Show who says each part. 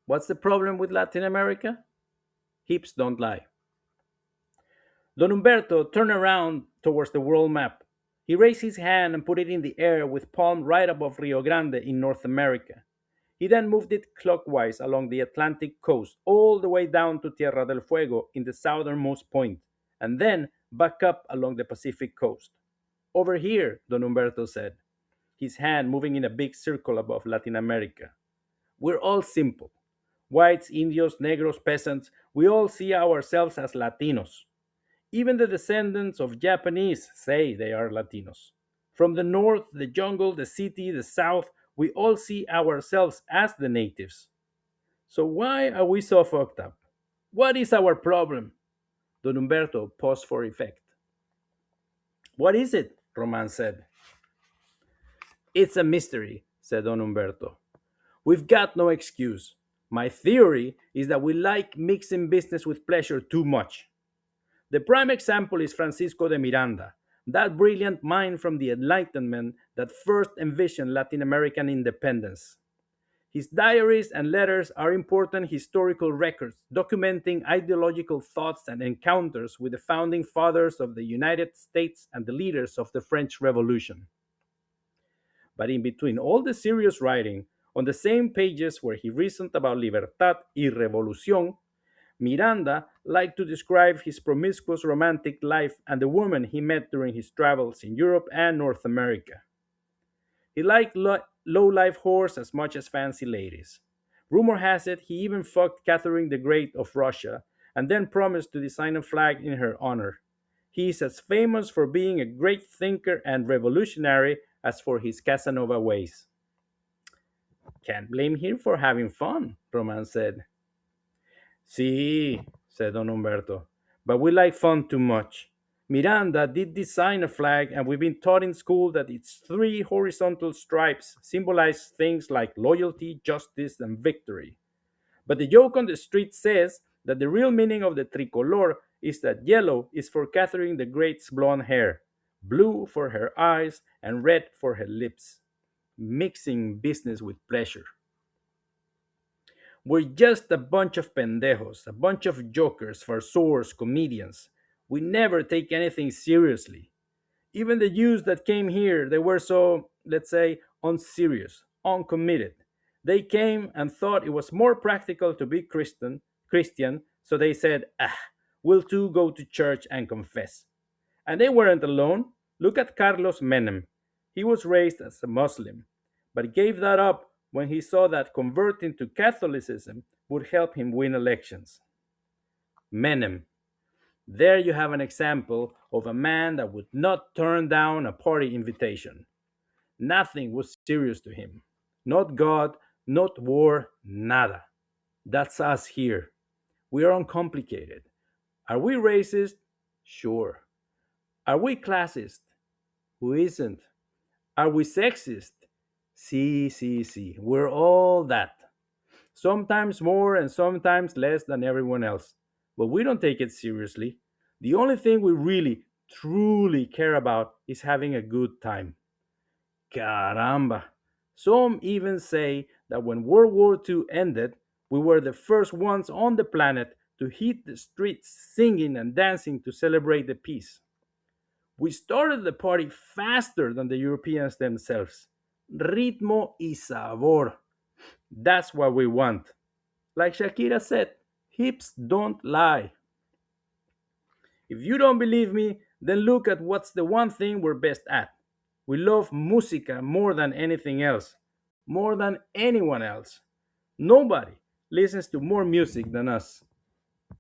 Speaker 1: What's the problem with Latin America? Hips don't lie. Don Umberto turned around towards the world map. He raised his hand and put it in the air with palm right above Rio Grande in North America. He then moved it clockwise along the Atlantic coast, all the way down to Tierra del Fuego in the southernmost point, and then back up along the Pacific coast. Over here, Don Umberto said, his hand moving in a big circle above Latin America. We're all simple. Whites, Indios, Negros, peasants, we all see ourselves as Latinos. Even the descendants of Japanese say they are Latinos. From the north, the jungle, the city, the south, we all see ourselves as the natives. So why are we so fucked up? What is our problem? Don Umberto paused for effect. What is it? Roman said. It's a mystery, said Don Umberto. We've got no excuse. My theory is that we like mixing business with pleasure too much. The prime example is Francisco de Miranda, that brilliant mind from the Enlightenment that first envisioned Latin American independence. His diaries and letters are important historical records documenting ideological thoughts and encounters with the founding fathers of the United States and the leaders of the French Revolution. But in between all the serious writing, on the same pages where he reasoned about libertad y revolución, Miranda liked to describe his promiscuous romantic life and the women he met during his travels in Europe and North America. He liked low-life whores as much as fancy ladies. Rumor has it he even fucked Catherine the Great of Russia and then promised to design a flag in her honor. He is as famous for being a great thinker and revolutionary as for his Casanova ways. Can't blame him for having fun, Roman said. Sí, said Don Umberto, but we like fun too much. Miranda did design a flag, and we've been taught in school that its three horizontal stripes symbolize things like loyalty, justice, and victory. But the joke on the street says that the real meaning of the tricolor is that yellow is for Catherine the Great's blonde hair, blue for her eyes, and red for her lips, mixing business with pleasure. We're just a bunch of pendejos, a bunch of jokers, farceurs, comedians. We never take anything seriously. Even the Jews that came here, they were so, let's say, unserious, uncommitted. They came and thought it was more practical to be Christian, so they said, we'll too go to church and confess. And they weren't alone. Look at Carlos Menem. He was raised as a Muslim, but gave that up when he saw that converting to Catholicism would help him win elections. Menem. There you have an example of a man that would not turn down a party invitation. Nothing was serious to him. Not God, not war, nada. That's us here. We are uncomplicated. Are we racist? Sure. Are we classist? Who isn't? Are we sexist? See. We're all that. Sometimes more and sometimes less than everyone else. But we don't take it seriously. The only thing we really, truly care about is having a good time. Caramba. Some even say that when World War II ended, we were the first ones on the planet to hit the streets singing and dancing to celebrate the peace. We started the party faster than the Europeans themselves. Ritmo y sabor. That's what we want. Like Shakira said, hips don't lie. If you don't believe me, then look at what's the one thing we're best at. We love música more than anything else, more than anyone else. Nobody listens to more music than us.